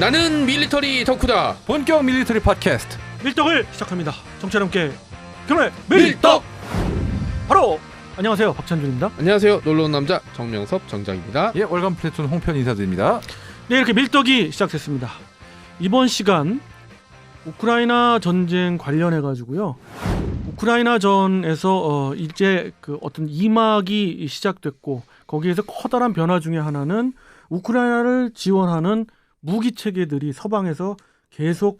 나는 밀리터리 덕후다. 본격 밀리터리 팟캐스트 밀떡을 시작합니다. 정치와 함께 경례 밀떡. 바로 안녕하세요, 박찬준입니다. 안녕하세요, 놀러온 남자 정명섭 정장입니다. 예, 월간 플래툰 홍편 인사드립니다. 네, 이렇게 밀떡이 시작됐습니다. 이번 시간 우크라이나 전쟁 관련해 가지고요. 우크라이나 전에서 이제 그 어떤 2막이 시작됐고 거기에서 커다란 변화 중에 하나는 우크라이나를 지원하는 무기 체계들이 서방에서 계속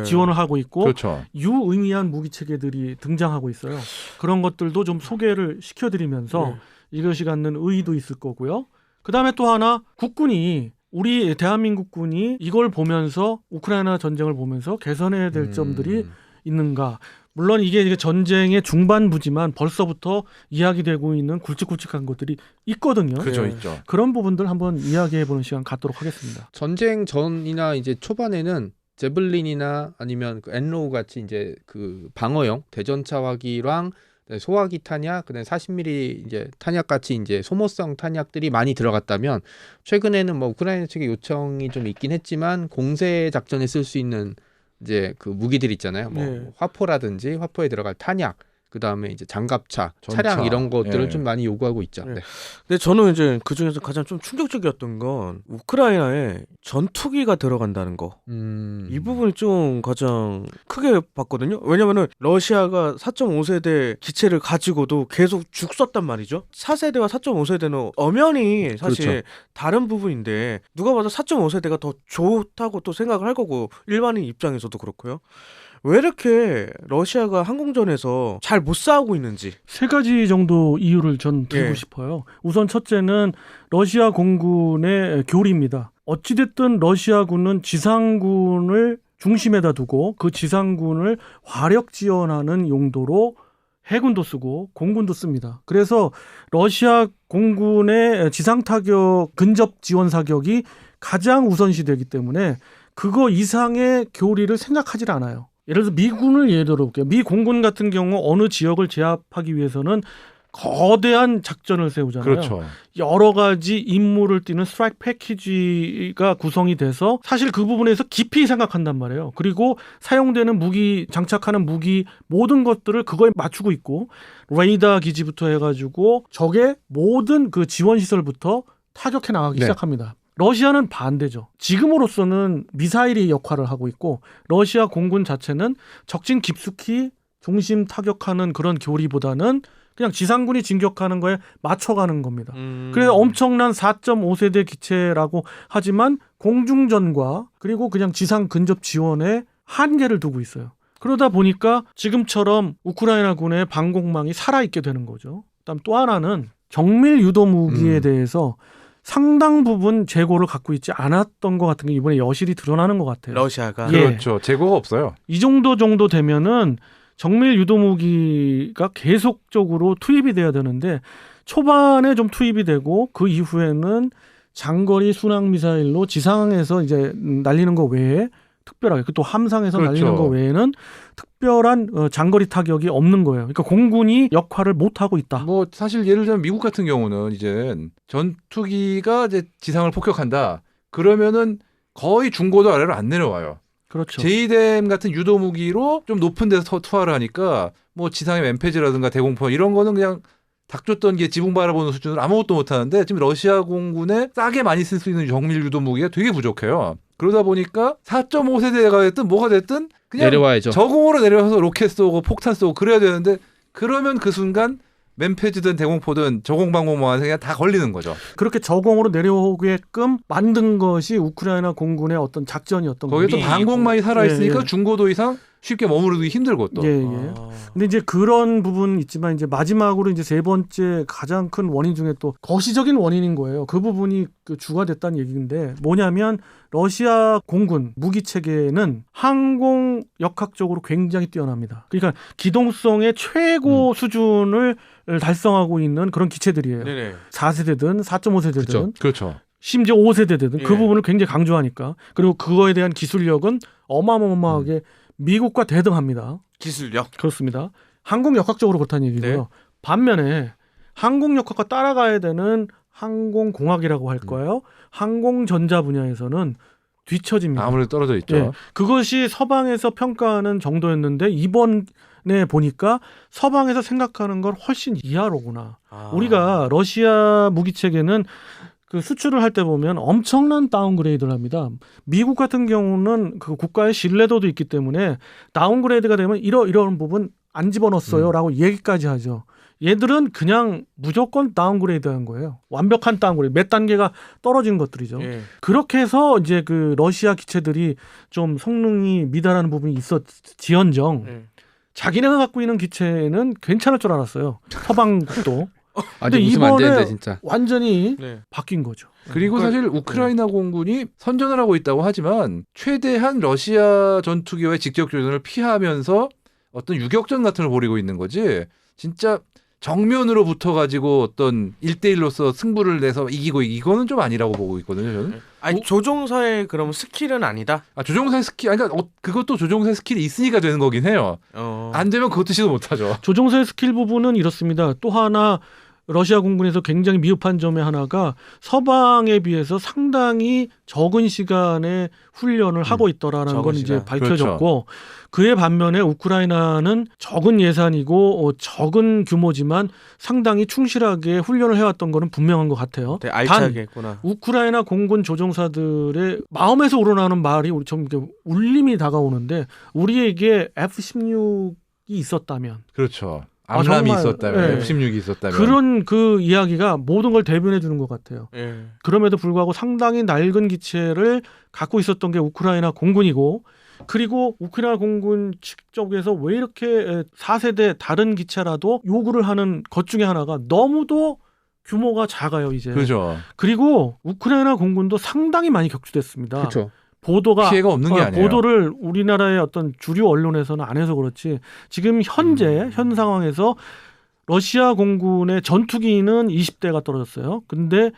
지원을 하고 있고 그렇죠. 유의미한 무기 체계들이 등장하고 있어요. 그런 것들도 좀 소개를 시켜드리면서 이것이 갖는 의의도 있을 거고요. 그 다음에 또 하나 국군이 우리 대한민국군이 이걸 보면서 우크라이나 전쟁을 보면서 개선해야 될 점들이 있는가. 물론 이게 전쟁의 중반부지만 벌써부터 이야기되고 있는 굵직굵직한 것들이 있거든요. 그렇죠, 있죠. 그런 부분들 한번 이야기해보는 시간 갖도록 하겠습니다. 전쟁 전이나 이제 초반에는 제블린이나 아니면 그 엔로우 같이 이제 그 방어용 대전차 화기랑 소화기 탄약, 그다음에 40mm 이제 탄약 같이 이제 소모성 탄약들이 많이 들어갔다면 최근에는 뭐 우크라이나 측의 요청이 좀 있긴 했지만 공세 작전에 쓸 수 있는 이제 그 무기들 있잖아요. 뭐 화포라든지 화포에 들어갈 탄약, 그 다음에 이제 장갑차, 전차. 차량 이런 것들을 좀 많이 요구하고 있죠. 네. 근데 저는 이제 그 중에서 가장 좀 충격적이었던 건 우크라이나에 전투기가 들어간다는 거. 이 부분이 좀 가장 크게 봤거든요. 왜냐면은 러시아가 4.5세대 기체를 가지고도 계속 죽 썼단 말이죠. 4세대와 4.5세대는 엄연히 사실 그렇죠. 다른 부분인데 누가 봐도 4.5세대가 더 좋다고 또 생각을 할 거고 일반인 입장에서도 그렇고요. 왜 이렇게 러시아가 항공전에서 잘 못 싸우고 있는지 세 가지 정도 이유를 전 들고 싶어요. 우선 첫째는 러시아 공군의 교리입니다. 어찌됐든 러시아군은 지상군을 중심에다 두고 그 지상군을 화력 지원하는 용도로 해군도 쓰고 공군도 씁니다. 그래서 러시아 공군의 지상타격 근접 지원 사격이 가장 우선시되기 때문에 그거 이상의 교리를 생각하지 않아요. 예를 들어서 미군을 예를 들어볼게요. 미 공군 같은 경우 어느 지역을 제압하기 위해서는 거대한 작전을 세우잖아요. 그렇죠. 여러 가지 임무를 띠는 스트라이크 패키지가 구성이 돼서 사실 그 부분에서 깊이 생각한단 말이에요. 그리고 사용되는 무기, 장착하는 무기 모든 것들을 그거에 맞추고 있고 레이더 기지부터 해가지고 적의 모든 그 지원 시설부터 타격해 나가기 시작합니다. 러시아는 반대죠. 지금으로서는 미사일이 역할을 하고 있고 러시아 공군 자체는 적진 깊숙이 중심 타격하는 그런 교리보다는 그냥 지상군이 진격하는 거에 맞춰가는 겁니다. 그래서 엄청난 4.5세대 기체라고 하지만 공중전과 그리고 그냥 지상 근접 지원에 한계를 두고 있어요. 그러다 보니까 지금처럼 우크라이나군의 방공망이 살아있게 되는 거죠. 그다음 또 하나는 정밀 유도 무기에 대해서 상당 부분 재고를 갖고 있지 않았던 것 같은 게 이번에 여실히 드러나는 것 같아요. 러시아가 그렇죠. 재고가 없어요. 이 정도 되면은 정밀 유도 무기가 계속적으로 투입이 돼야 되는데 초반에 좀 투입이 되고 그 이후에는 장거리 순항 미사일로 지상에서 이제 날리는 거 외에 특별하게 또 함상에서 날리는 거 외에는 특별한 장거리 타격이 없는 거예요. 그러니까 공군이 역할을 못 하고 있다. 뭐 사실 예를 들면 미국 같은 경우는 이제 전투기가 이제 지상을 폭격한다. 그러면은 거의 중고도 아래로 안 내려와요. 그렇죠. 제이뎀 같은 유도 무기로 좀 높은 데서 투하를 하니까 뭐 지상의 엠페지라든가 대공포 이런 거는 그냥 닥쳤던 게 지붕 바라보는 수준으로 아무것도 못 하는데 지금 러시아 공군에 싸게 많이 쓸 수 있는 정밀 유도 무기가 되게 부족해요. 그러다 보니까 4.5세대가 됐든 뭐가 됐든 그냥 내려와야죠. 저공으로 내려와서 로켓 쏘고 폭탄 쏘고 그래야 되는데 그러면 그 순간 맨페지든 대공포든 저공방공망에 그냥 다 걸리는 거죠. 그렇게 저공으로 내려오게끔 만든 것이 우크라이나 공군의 어떤 작전이었던 거예요. 거기에 또 방공망이 살아있으니까 예. 중고도 이상 쉽게 머무르기 힘들고 또. 예. 근데 이제 그런 부분은 있지만 이제 마지막으로 이제 세 번째 가장 큰 원인 중에 또 거시적인 원인인 거예요. 그 부분이 그 주가 됐다는 얘기인데 뭐냐면 러시아 공군 무기 체계는 항공 역학적으로 굉장히 뛰어납니다. 그러니까 기동성의 최고 수준을 달성하고 있는 그런 기체들이에요. 네네. 4세대든 4.5세대든 그렇죠. 심지어 5세대든 그 예. 부분을 굉장히 강조하니까 그리고 그거에 대한 기술력은 어마어마하게 미국과 대등합니다. 기술력. 그렇습니다. 항공 역학적으로 그렇다는 얘기고요. 네. 반면에 항공 역학과 따라가야 되는 항공공학이라고 할 거예요. 항공전자 분야에서는 뒤처집니다. 아무래도 떨어져 있죠. 예, 그것이 서방에서 평가하는 정도였는데 이번에 보니까 서방에서 생각하는 걸 훨씬 이하로구나. 우리가 러시아 무기 체계는 그 수출을 할 때 보면 엄청난 다운그레이드를 합니다. 미국 같은 경우는 그 국가의 신뢰도도 있기 때문에 다운그레이드가 되면 이런 부분 안 집어넣었어요라고 얘기까지 하죠. 얘들은 그냥 무조건 다운그레이드한 거예요. 완벽한 다운그레이드, 몇 단계가 떨어진 것들이죠. 예. 그렇게 해서 이제 그 러시아 기체들이 좀 성능이 미달하는 부분이 있었지언정 예. 자기네가 갖고 있는 기체는 괜찮을 줄 알았어요. 서방도. 아직 근데 웃으면 안 이번에 되는데 진짜. 완전히 네. 바뀐 거죠. 그리고 사실 우크라이나 공군이 선전을 하고 있다고 하지만 최대한 러시아 전투기와의 직접 교전을 피하면서 어떤 유격전 같은 걸 벌이고 있는 거지. 진짜 정면으로 붙어가지고 어떤 1대1로서 승부를 내서 이기고 이거는 좀 아니라고 보고 있거든요. 저는. 아니 조종사의 그럼 스킬은 아니다. 조종사의 스킬, 그러니까 그것도 조종사의 스킬이 있으니까 되는 거긴 해요. 안 되면 그것도 시도 못하죠. 조종사의 스킬 부분은 이렇습니다. 또 하나 러시아 공군에서 굉장히 미흡한 점의 하나가 서방에 비해서 상당히 적은 시간에 훈련을 하고 있더라는 건 이제 시간. 밝혀졌고 그에 반면에 우크라이나는 적은 예산이고 적은 규모지만 상당히 충실하게 훈련을 해왔던 거는 분명한 것 같아요. 되게 알차게 했구나. 우크라이나 공군 조종사들의 마음에서 우러나오는 말이 우리 좀 이렇게 울림이 다가오는데 우리에게 F-16이 있었다면 그렇죠. 아, 암람이 정말, 있었다면, 예. F-16이 있었다면. 그런 그 이야기가 모든 걸 대변해 주는 것 같아요. 예. 그럼에도 불구하고 상당히 낡은 기체를 갖고 있었던 게 우크라이나 공군이고 그리고 우크라이나 공군 측 쪽에서 왜 이렇게 4세대 다른 기체라도 요구를 하는 것 중에 하나가 너무도 규모가 작아요 이제. 그렇죠. 그리고 우크라이나 공군도 상당히 많이 격추됐습니다. 그렇죠. 보도가 피해가 없는 게 아니에요. 보도를 우리나라의 어떤 주류 언론에서는 안 해서 그렇지 지금 현재 현 상황에서 러시아 공군의 전투기는 20대가 떨어졌어요. 근데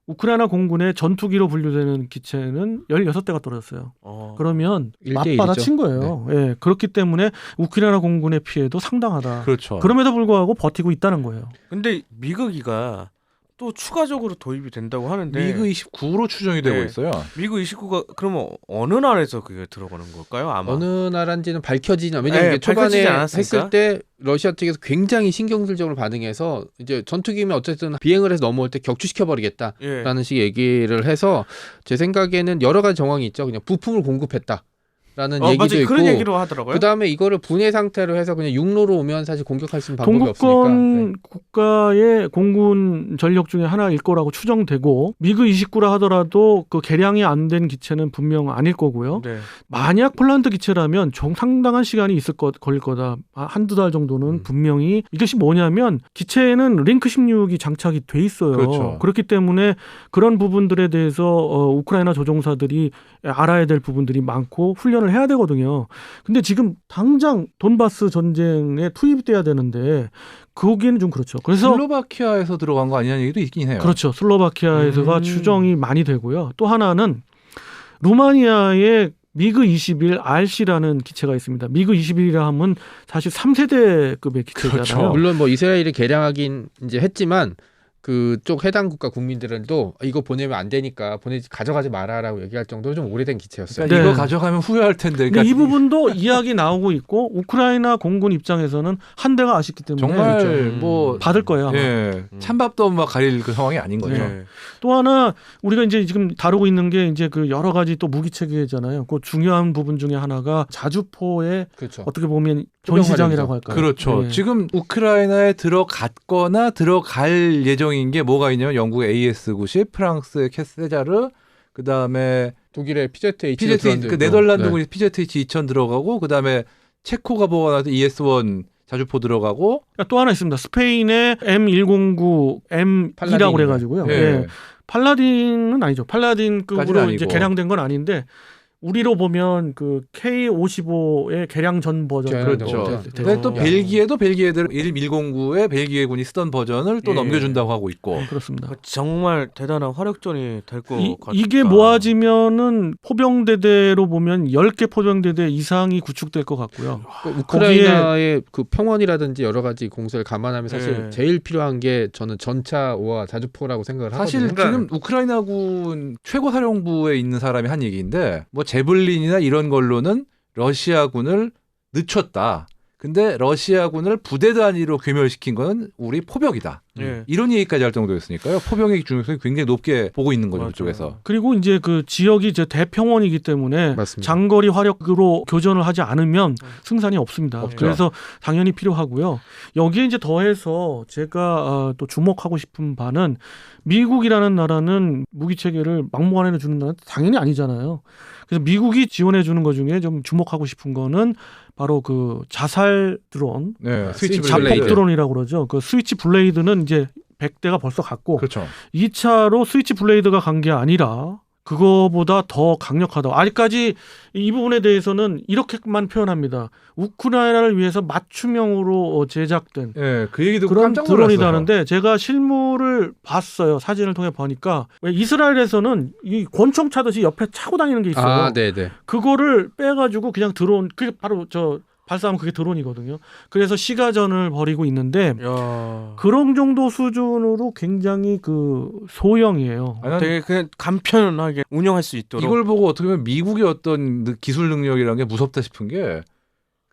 우크라이나 공군의 전투기로 분류되는 기체는 16대가 떨어졌어요. 그러면 1대1이죠. 맞받아친 거예요. 예, 그렇기 때문에 우크라이나 공군의 피해도 상당하다. 그렇죠. 그럼에도 불구하고 버티고 있다는 거예요. 근데 미국이가 또 추가적으로 도입이 된다고 하는데 미그 29로 추정이 되고 네. 있어요. 미국 29가 그러면 어느 나라에서 그게 들어가는 걸까요? 아마 어느 나라인지는 밝혀지지 않아요. 왜냐하면 네, 이게 초반에 밝혀지지 않았으니까. 했을 때 러시아 측에서 굉장히 신경질적으로 반응해서 이제 전투기면 어쨌든 비행을 해서 넘어올 때 격추시켜버리겠다라는 예. 식의 얘기를 해서 제 생각에는 여러 가지 정황이 있죠. 그냥 부품을 공급했다. 라는 얘기도 맞아요. 있고 그런 얘기로 하더라고요. 그다음에 이거를 분해 상태로 해서 그냥 육로로 오면 사실 공격할 수 있는 방법이 없으니까 동구권 네. 국가의 공군 전력 중에 하나일 거라고 추정되고 미그 29라 하더라도 그 개량이 안 된 기체는 분명 아닐 거고요. 네. 만약 폴란드 기체라면 상당한 시간이 걸릴 거다. 한두 달 정도는 분명히 이것이 뭐냐면 기체에는 링크 16이 장착이 돼 있어요. 그렇죠. 그렇기 때문에 그런 부분들에 대해서 우크라이나 조종사들이 알아야 될 부분들이 많고 훈련을 해야 되거든요. 근데 지금 당장 돈바스 전쟁에 투입돼야 되는데 거기는 좀 그렇죠. 그래서 슬로바키아에서 들어간 거 아니냐는 얘기도 있긴 해요. 그렇죠. 슬로바키아에서가 추정이 많이 되고요. 또 하나는 루마니아의 미그 21 RC라는 기체가 있습니다. 미그 21이라 하면 사실 3세대급의 기체잖아요. 그렇죠. 물론 뭐 이스라엘이 개량하긴 이제 했지만 그쪽 해당 국가 국민들도 이거 보내면 안 되니까 가져가지 마라라고 얘기할 정도로 좀 오래된 기체였어요. 그러니까 네. 이거 가져가면 후회할 텐데. 근데 이 부분도 이야기 나오고 있고 우크라이나 공군 입장에서는 한 대가 아쉽기 때문에 정말 그렇죠. 뭐 받을 거예요. 아마. 예, 찬밥도 막 가릴 그 상황이 아닌 거죠. 네. 또 하나 우리가 이제 지금 다루고 있는 게 이제 그 여러 가지 또 무기 체계잖아요. 그 중요한 부분 중에 하나가 자주포의 그렇죠. 어떻게 보면 전시장이라고 할까요? 그렇죠. 네. 지금 우크라이나에 들어갔거나 들어갈 예정인 게 뭐가 있냐면 영국의 AS-90, 프랑스의 캐세자르, 그 다음에 독일의 PZH, 그 네덜란드군이 PZH-2000 들어가고, 그 다음에 체코가 보관하던 ES-1 자주포 들어가고, 또 하나 있습니다. 스페인의 M109 M2라고 그래가지고요. 예. 예. 팔라딘은 아니죠. 까지는 팔라딘급으로 아니고. 이제 개량된 건 아닌데 우리로 보면 그 K55의 개량전 버전 그렇죠. 근데 또 네. 벨기에도 벨기에대로 110구에 벨기에군이 쓰던 버전을 또 예. 넘겨준다고 하고 있고. 그렇습니다. 정말 대단한 화력전이 될 것 같다. 이게 모아지면은 포병대대로 보면 10개 포병대대 이상이 구축될 것 같고요. 그 우크라이나의 그 평원이라든지 여러 가지 공세를 감안하면 사실 예. 제일 필요한 게 저는 전차와 자주포라고 생각을 사실 하거든요. 지금 우크라이나군 최고 사령부에 있는 사람이 한 얘기인데 뭐 제블린이나 이런 걸로는 러시아군을 늦췄다. 근데 러시아군을 부대 단위로 괴멸시킨 건 우리 포병이다. 예. 이런 얘기까지 할 정도였으니까요. 포병의 중요성이 굉장히 높게 보고 있는 거죠. 맞아요. 그쪽에서. 그리고 이제 그 지역이 이제 대평원이기 때문에 맞습니다. 장거리 화력으로 교전을 하지 않으면 승산이 없습니다. 없죠. 그래서 당연히 필요하고요. 여기에 이제 더해서 제가 또 주목하고 싶은 바는 미국이라는 나라는 무기 체계를 막무가내로 주는 나라는 당연히 아니잖아요. 그래서 미국이 지원해 주는 것 중에 좀 주목하고 싶은 거는 바로 그 자살 드론, 네, 스위치 스위치 자폭 블레이드. 드론이라고 그러죠. 그 스위치 블레이드는 이제 100대가 벌써 갔고 그렇죠. 2차로 스위치 블레이드가 간 게 아니라 그거보다 더 강력하다. 아직까지 이 부분에 대해서는 이렇게만 표현합니다. 우크라이나를 위해서 맞춤형으로 제작된 예, 그 얘기 듣고 그런 깜짝 놀랐어요. 드론이라는데 제가 실물을 봤어요. 사진을 통해 보니까 왜 이스라엘에서는 이 권총 차듯이 옆에 차고 다니는 게 있어요. 아, 네네. 그거를 빼가지고 그냥 드론, 그게 바로 저 발사하면 그게 드론이거든요. 그래서 시가전을 벌이고 있는데 야. 그런 정도 수준으로 굉장히 그 소형이에요. 아니, 난 되게 그냥 간편하게 운영할 수 있도록. 이걸 보고 어떻게 보면 미국의 어떤 기술 능력이라는 게 무섭다 싶은 게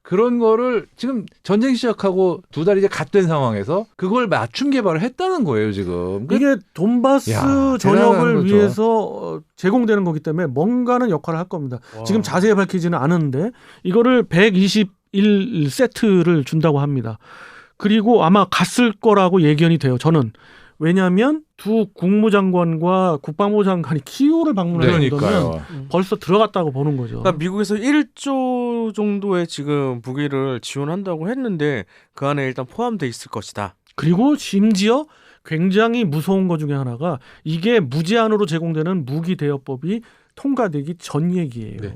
그런 거를 지금 전쟁 시작하고 2달 이제 갓 된 상황에서 그걸 맞춤 개발을 했다는 거예요 지금. 이게 돈바스 야, 대단한 전역을 거죠. 위해서 제공되는 거기 때문에 뭔가는 역할을 할 겁니다. 와. 지금 자세히 밝히지는 않은데 이거를 121세트를 준다고 합니다. 그리고 아마 갔을 거라고 예견이 돼요. 저는. 왜냐하면 두 국무장관과 국방부 장관이 키이우를 방문할 정도면 그러니까요. 벌써 들어갔다고 보는 거죠. 그러니까 미국에서 1조 정도의 지금 무기를 지원한다고 했는데 그 안에 일단 포함돼 있을 것이다. 그리고 심지어 굉장히 무서운 것 중에 하나가 이게 무제한으로 제공되는 무기 대여법이 통과되기 전 얘기예요. 네.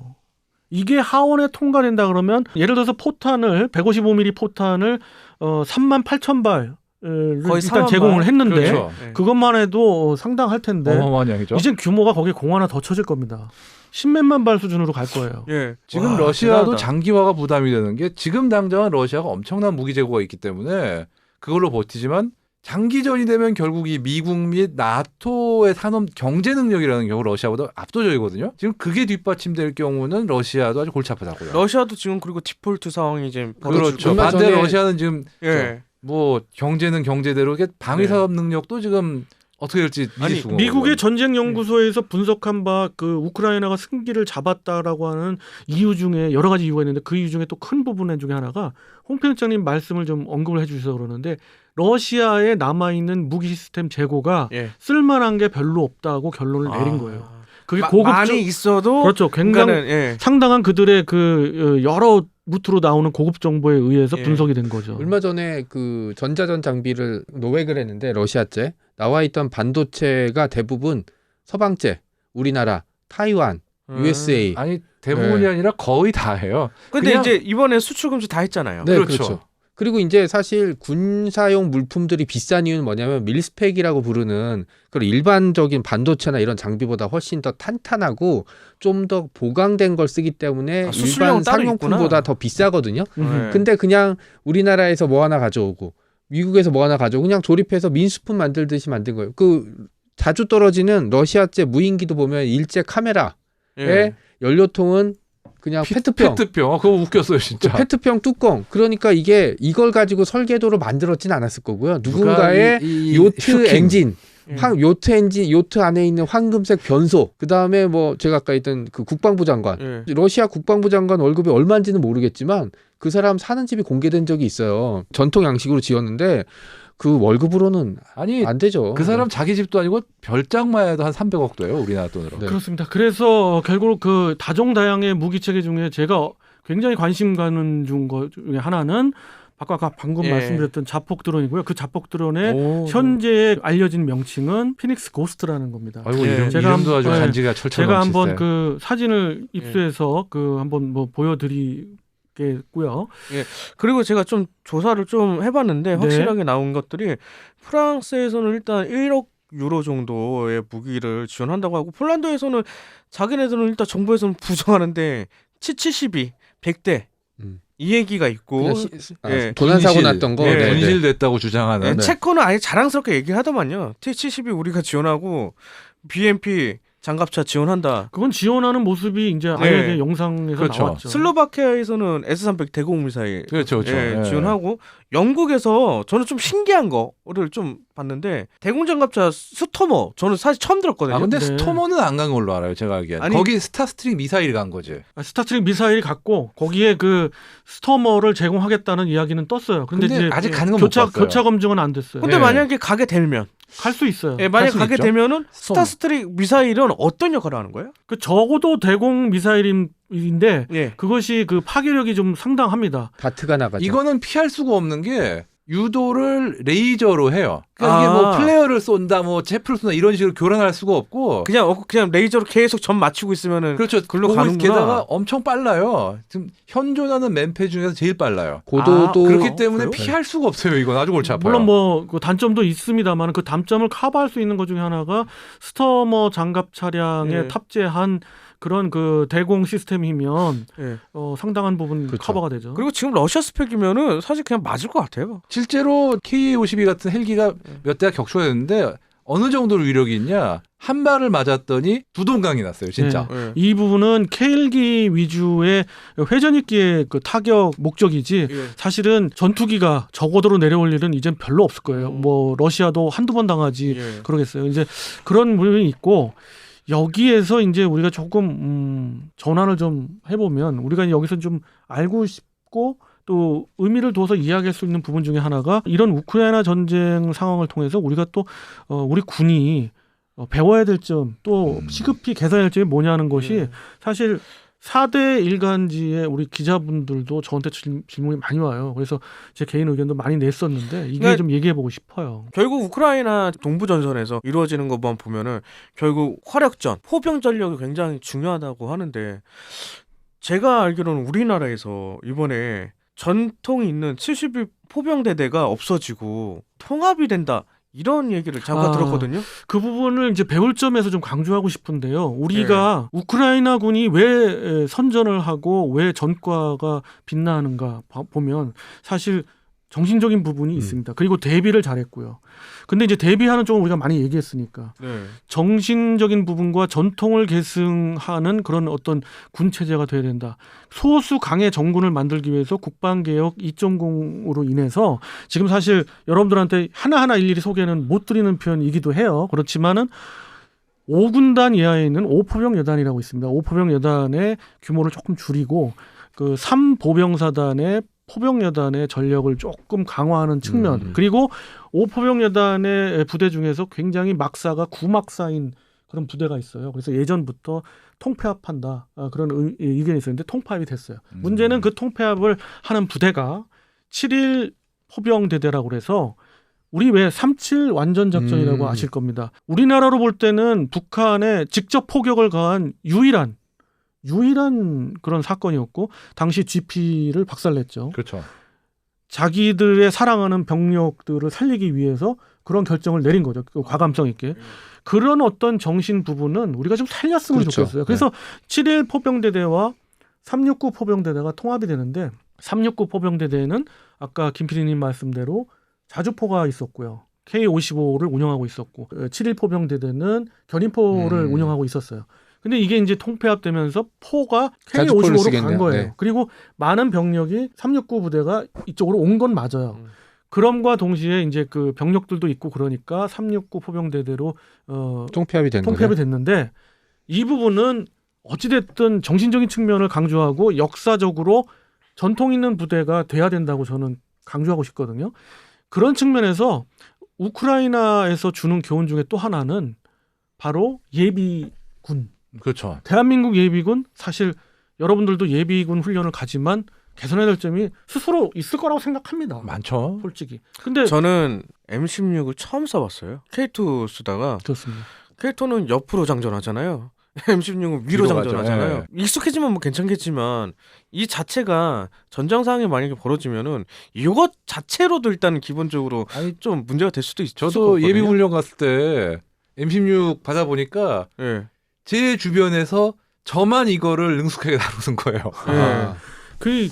이게 하원에 통과된다 그러면 예를 들어서 포탄을 155mm 포탄을 38,000발 거의 일단 4만 제공을 발? 했는데 그렇죠. 네. 그것만 해도 상당할 텐데 어마어마한 양이죠. 이제 규모가 거기에 공 하나 더 쳐질 겁니다. 10몇만 발 수준으로 갈 거예요. 예. 지금 와, 러시아도 대단하다. 장기화가 부담이 되는 게 지금 당장은 러시아가 엄청난 무기 재고가 있기 때문에 그걸로 버티지만 장기전이 되면 결국 이 미국 및 나토의 산업 경제 능력이라는 경우 러시아보다 압도적이거든요. 지금 그게 뒷받침될 경우는 러시아도 아주 골치 아프다고요. 러시아도 지금 그리고 디폴트 상황이 이제 그렇죠. 벌어지고 얼마 반대로 전에- 러시아는 지금 예. 뭐 경제는 경제대로 이게 방위 네. 사업 능력도 지금 어떻게 될지 미리 아니 수긍. 미국의 전쟁 연구소에서 분석한 바 그 우크라이나가 승기를 잡았다라고 하는 이유 중에 여러 가지 이유가 있는데 그 이유 중에 또 큰 부분 중에 하나가 홍 편집장님 말씀을 좀 언급을 해주셔서 그러는데 러시아에 남아 있는 무기 시스템 재고가 예. 쓸만한 게 별로 없다고 결론을 내린 거예요. 그게 고급적 많이 있어도 그렇죠. 굉장히 그러니까는, 예. 상당한 그들의 그 여러 루트로 나오는 고급 정보에 의해서 예. 분석이 된 거죠. 얼마 전에 그 전자전 장비를 노획을 했는데 러시아제 나와 있던 반도체가 대부분 서방제, 우리나라, 타이완, USA. 아니 대부분이 네. 아니라 거의 다 해요. 근데 그냥- 이제 이번에 수출 금지 다 했잖아요. 네, 그렇죠. 그렇죠. 그리고 이제 사실 군사용 물품들이 비싼 이유는 뭐냐면 밀스펙이라고 부르는 그런 일반적인 반도체나 이런 장비보다 훨씬 더 탄탄하고 좀 더 보강된 걸 쓰기 때문에 아, 수수료는 일반 따로 상용품보다 있구나. 더 비싸거든요. 음. 근데 그냥 우리나라에서 뭐 하나 가져오고 미국에서 뭐 하나 가져오고 그냥 조립해서 민수품 만들듯이 만든 거예요. 그 자주 떨어지는 러시아제 무인기도 보면 일제 카메라에 예. 연료통은 그냥 페트병. 페트병. 그거 웃겼어요 진짜. 그 페트병 뚜껑. 그러니까 이걸 가지고 설계도로 만들었진 않았을 거고요. 누군가의 이 요트 슈킹. 엔진, 예. 요트 엔진, 요트 안에 있는 황금색 변소. 그다음에 뭐 제가 아까 했던 그 국방부 장관. 예. 러시아 국방부 장관 월급이 얼마인지는 모르겠지만 그 사람 사는 집이 공개된 적이 있어요. 전통 양식으로 지었는데 그 월급으로는 아니 안 되죠. 그 사람 자기 집도 아니고 별장만 해도 한 300억 돼요 우리나라 돈으로. 네. 그렇습니다. 그래서 결국 그 다종다양의 무기 체계 중에 제가 굉장히 관심 가는 것 중에 하나는 아까 방금 예. 말씀드렸던 자폭 드론이고요. 그 자폭 드론의 오. 현재 알려진 명칭은 피닉스 고스트라는 겁니다. 아이고 예. 이름도 아주 예. 간지가 철철 제가 넘치세요. 한번 그 사진을 입수해서 그 한번 뭐 보여드리겠고요. 그리고 제가 좀 조사를 좀 해봤는데 네. 확실하게 나온 것들이 프랑스에서는 일단 1억 유로 정도의 무기를 지원한다고 하고 폴란드에서는 자기네들은 일단 정부에서는 부정하는데 72, 100대 음. 이 얘기가 있고 예. 도난 사고 분실, 났던 거. 예. 네, 네. 분실됐다고 주장하는. 예, 체코는 아예 자랑스럽게 얘기하더만요. T-72 우리가 지원하고 BMP 장갑차 지원한다. 그건 지원하는 모습이 이제 아예 네. 영상에서 그렇죠. 나왔죠. 슬로바키아에서는 S-300 대공 미사일 그렇죠. 예, 예. 지원하고 영국에서 저는 좀 신기한 거를 좀 봤는데 대공 장갑차 스토머 저는 사실 처음 들었거든요. 아 근데 네. 스토머는 안 간 걸로 알아요. 제가 알기엔. 아니- 거기 스타스트링 미사일 간 거지. 스타트릭 미사일이 갔고 거기에 그 스토머를 제공하겠다는 이야기는 떴어요. 근데 근데 이제 아직 가는 건 못 봤어요. 교차 검증은 안 됐어요. 근데 예. 만약에 가게 되면 갈 수 있어요. 예, 만약 수 가게 있죠. 되면은 스타스트릭 미사일은 어떤 역할을 하는 거예요? 그 적어도 대공 미사일인데 예. 그것이 그 파괴력이 좀 상당합니다. 다트가 나가죠. 이거는 피할 수가 없는 게 유도를 레이저로 해요. 그러니까 이게 뭐 아. 플레어를 쏜다, 뭐 제프를 쏜다 이런 식으로 교란할 수가 없고. 그냥 레이저로 계속 점 맞추고 있으면은 그렇죠. 글로 그거 가는구나. 게다가 엄청 빨라요. 지금 현존하는 맨패 중에서 제일 빨라요. 고도도 그렇기 때문에 그래요? 피할 수가 없어요. 이건 아주 골치 아파요. 물론 뭐 그 단점도 있습니다만 그 단점을 커버할 수 있는 것 중에 하나가 스토머 장갑 차량에 예. 탑재한 그런 그 대공 시스템이면 예. 상당한 부분 그렇죠. 커버가 되죠. 그리고 지금 러시아 스펙이면은 사실 그냥 맞을 것 같아요. 실제로 K-52 같은 헬기가 몇 대가 격추가 됐는데 어느 정도로 위력이 있냐? 한 발을 맞았더니 두 동강이 났어요. 진짜. 예. 이 부분은 K헬기 위주의 회전익기의 그 타격 목적이지 예. 사실은 전투기가 저고도로 내려올 일은 이젠 별로 없을 거예요. 뭐 러시아도 한두 번 당하지 예. 그러겠어요. 이제 그런 부분이 있고 여기에서 이제 우리가 조금 전환을 좀 해보면 우리가 여기서 좀 알고 싶고 또 의미를 둬서 이야기할 수 있는 부분 중에 하나가 이런 우크라이나 전쟁 상황을 통해서 우리가 또 우리 군이 배워야 될 점 또 시급히 개선해야 할 점이 뭐냐는 것이 예. 사실 4대 일간지의 우리 기자분들도 저한테 질문이 많이 와요. 그래서 제 개인 의견도 많이 냈었는데 이게 그러니까 좀 얘기해보고 싶어요. 결국 우크라이나 동부 전선에서 이루어지는 것만 보면은 결국 화력전, 포병 전력이 굉장히 중요하다고 하는데 제가 알기로는 우리나라에서 이번에 전통이 있는 72 포병대대가 없어지고 통합이 된다. 이런 얘기를 잠깐 들었거든요. 그 부분을 이제 배울 점에서 좀 강조하고 싶은데요. 우리가 우크라이나 군이 왜 선전을 하고 왜 전과가 빛나는가 보면 사실 정신적인 부분이 있습니다. 그리고 대비를 잘했고요. 근데 이제 대비하는 쪽은 우리가 많이 얘기했으니까 네. 정신적인 부분과 전통을 계승하는 그런 어떤 군 체제가 돼야 된다. 소수 강의 정군을 만들기 위해서 국방개혁 2.0으로 인해서 지금 사실 여러분들한테 하나하나 일일이 소개는 못 드리는 편이기도 해요. 그렇지만은 5군단 이하에 있는 5포병 여단이라고 있습니다. 5포병 여단의 규모를 조금 줄이고 그 3보병사단의 포병여단의 전력을 조금 강화하는 측면 그리고 5포병여단의 부대 중에서 굉장히 막사가 구막사인 그런 부대가 있어요. 그래서 예전부터 통폐합한다 그런 의견이 있었는데 통폐합이 됐어요. 문제는 그 통폐합을 하는 부대가 7일 포병대대라고 그래서 우리 왜 3.7 완전작전이라고 아실 겁니다. 우리나라로 볼 때는 북한에 직접 포격을 가한 유일한 그런 사건이었고 당시 GP를 박살냈죠. 그렇죠. 자기들의 사랑하는 병력들을 살리기 위해서 그런 결정을 내린 거죠. 과감성 있게. 그런 어떤 정신 부분은 우리가 좀 살렸으면 그렇죠. 좋겠어요. 그래서 7.1 포병대대와 369 포병대대가 통합이 되는데 369 포병대대는 아까 김 PD님 말씀대로 자주포가 있었고요. K-55를 운영하고 있었고 7.1 포병대대는 견인포를 운영하고 있었어요. 근데 이게 이제 통폐합되면서 포가 K-55로 간 거예요. 네. 그리고 많은 병력이 369 부대가 이쪽으로 온 건 맞아요. 그럼과 동시에 이제 그 병력들도 있고 그러니까 369 포병대대로 통폐합이 된 통폐합이 거죠. 됐는데 이 부분은 어찌됐든 정신적인 측면을 강조하고 역사적으로 전통 있는 부대가 돼야 된다고 저는 강조하고 싶거든요. 그런 측면에서 우크라이나에서 주는 교훈 중에 또 하나는 바로 예비군. 그렇죠. 대한민국 예비군 사실 여러분들도 예비군 훈련을 가지만 개선해야 될 점이 스스로 있을 거라고 생각합니다. 많죠. 솔직히. 근데 저는 M16을 처음 써봤어요. K2 쓰다가 그렇습니다. K2는 옆으로 장전하잖아요. M16은 위로 위로 가죠. 장전하잖아요. 익숙해지면 뭐 괜찮겠지만 이 자체가 전장 상황이 만약에 벌어지면은 이것 자체로도 일단 기본적으로 아니, 좀 문제가 될 수도 있죠. 저도 예비 훈련 갔을 때 M16 받아 보니까 예. 제 주변에서 저만 이거를 능숙하게 다루는 거예요. 아, 그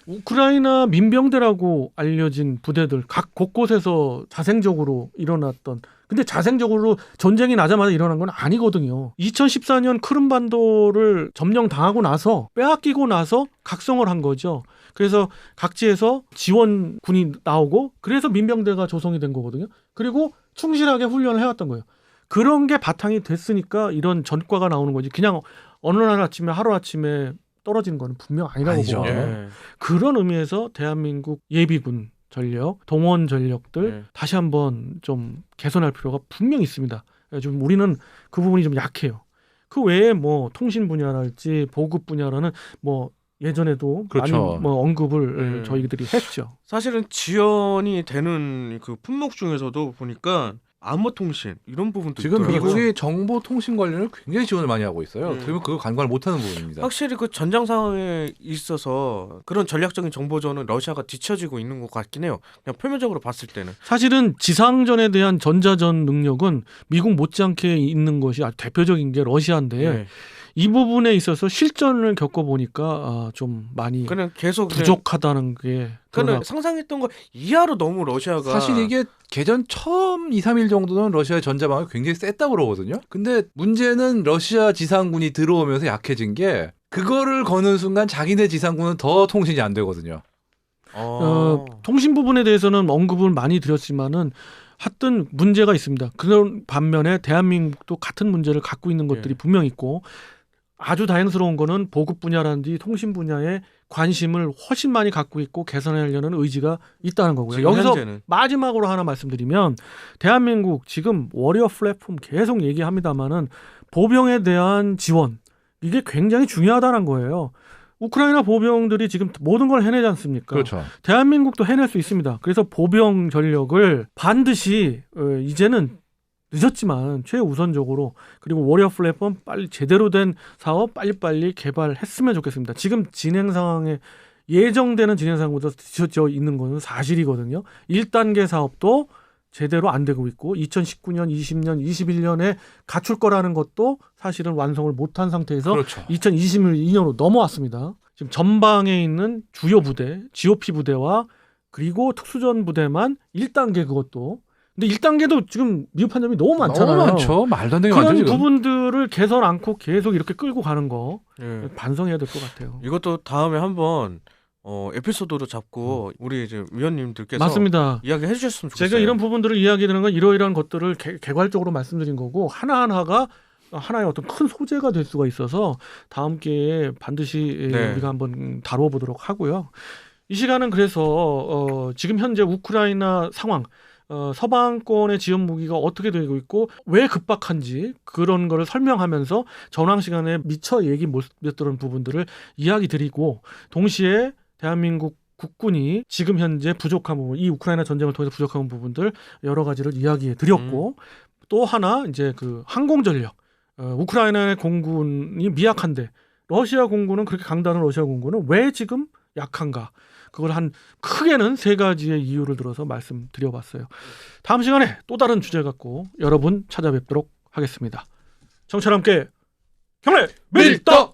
우크라이나 민병대라고 알려진 부대들 각 곳곳에서 자생적으로 일어났던 근데 자생적으로 전쟁이 나자마자 일어난 건 아니거든요. 2014년 크림반도를 점령당하고 나서 빼앗기고 나서 각성을 한 거죠. 그래서 각지에서 지원군이 나오고 그래서 민병대가 조성이 된 거거든요. 그리고 충실하게 훈련을 해왔던 거예요. 그런 게 바탕이 됐으니까 이런 전과가 나오는 거지. 그냥 어느 날 아침에 하루아침에 떨어지는 거는 분명 아니라고 아니죠. 보거든요. 예. 그런 의미에서 대한민국 예비군 전력, 동원 전력들 네. 다시 한번 좀 개선할 필요가 분명히 있습니다. 좀 우리는 그 부분이 좀 약해요. 그 외에 뭐 통신 분야랄지 보급 분야라는 뭐 예전에도 그렇죠. 많이 뭐 언급을 저희들이 했죠. 사실은 지원이 되는 그 품목 중에서도 보니까 암호통신 이런 부분도 지금 있더라고요. 미국이 정보통신 관련을 굉장히 지원을 많이 하고 있어요. 음. 그러면 그거 간과를 못하는 부분입니다. 확실히 그 전장 상황에 있어서 그런 전략적인 정보전은 러시아가 뒤처지고 있는 것 같긴 해요. 그냥 표면적으로 봤을 때는. 사실은 지상전에 대한 전자전 능력은 미국 못지않게 있는 것이 아주 대표적인 게 러시아인데 네. 이 부분에 있어서 실전을 겪어보니까 좀 많이 그냥 계속 부족하다는 게 그냥 드러나. 상상했던 거 이하로 너무 러시아가 사실 이게 개전 처음 2, 3일 정도는 러시아의 전자망이 굉장히 셌다고 그러거든요. 근데 문제는 러시아 지상군이 들어오면서 약해진 게 그거를 거는 순간 자기네 지상군은 더 통신이 안 되거든요. 통신 부분에 대해서는 언급을 많이 드렸지만은 하여튼 문제가 있습니다. 그런 반면에 대한민국도 같은 문제를 갖고 있는 것들이 예. 분명 있고 아주 다행스러운 거는 보급 분야라든지 통신 분야에 관심을 훨씬 많이 갖고 있고 개선하려는 의지가 있다는 거고요. 지금 여기서 현재는. 마지막으로 하나 말씀드리면 대한민국 지금 워리어 플랫폼 계속 얘기합니다마는 보병에 대한 지원 이게 굉장히 중요하다는 거예요. 우크라이나 보병들이 지금 모든 걸 해내지 않습니까? 그렇죠. 대한민국도 해낼 수 있습니다. 그래서 보병 전력을 반드시 이제는 늦었지만 최우선적으로 그리고 워리어 플랫폼 빨리 제대로 된 사업 빨리빨리 개발했으면 좋겠습니다. 지금 진행 상황에 예정되는 진행 상황보다 뒤처져 있는 것은 사실이거든요. 1단계 사업도 제대로 안 되고 있고 2019년, 20년, 21년에 갖출 거라는 것도 사실은 완성을 못한 상태에서 그렇죠. 2022년으로 넘어왔습니다. 지금 전방에 있는 주요 부대, GOP 부대와 그리고 특수전 부대만 1단계 그것도. 근데 1단계도 지금 미흡한 점이 너무 많잖아요. 너무 많죠. 말도 안 되게 그런 많죠 지금. 부분들을 개선 않고 계속 이렇게 끌고 가는 거 예. 반성해야 될 것 같아요. 이것도 다음에 한번 에피소드로 잡고 우리 이제 위원님들께서 맞습니다. 이야기 해주셨으면 좋겠어요. 제가 이런 부분들을 이야기하는 건 이러이러한 것들을 개괄적으로 말씀드린 거고 하나하나가 하나의 어떤 큰 소재가 될 수가 있어서 다음 기회에 반드시 네. 우리가 한번 다뤄보도록 하고요. 이 시간은 그래서 지금 현재 우크라이나 상황 서방권의 지원 무기가 어떻게 되고 있고 왜 급박한지 그런 거를 설명하면서 전황 시간에 미처 얘기 못 드린 부분들을 이야기 드리고 동시에 대한민국 국군이 지금 현재 부족한 부분, 이 우크라이나 전쟁을 통해서 부족한 부분들 여러 가지를 이야기해 드렸고 또 하나 이제 그 항공 전력, 우크라이나의 공군이 미약한데 러시아 공군은 그렇게 강다른 러시아 공군은 왜 지금 약한가? 그걸 한 크게는 3가지의 이유를 들어서 말씀드려봤어요. 다음 시간에 또 다른 주제 갖고 여러분 찾아뵙도록 하겠습니다. 정철 함께 경례 밀떡!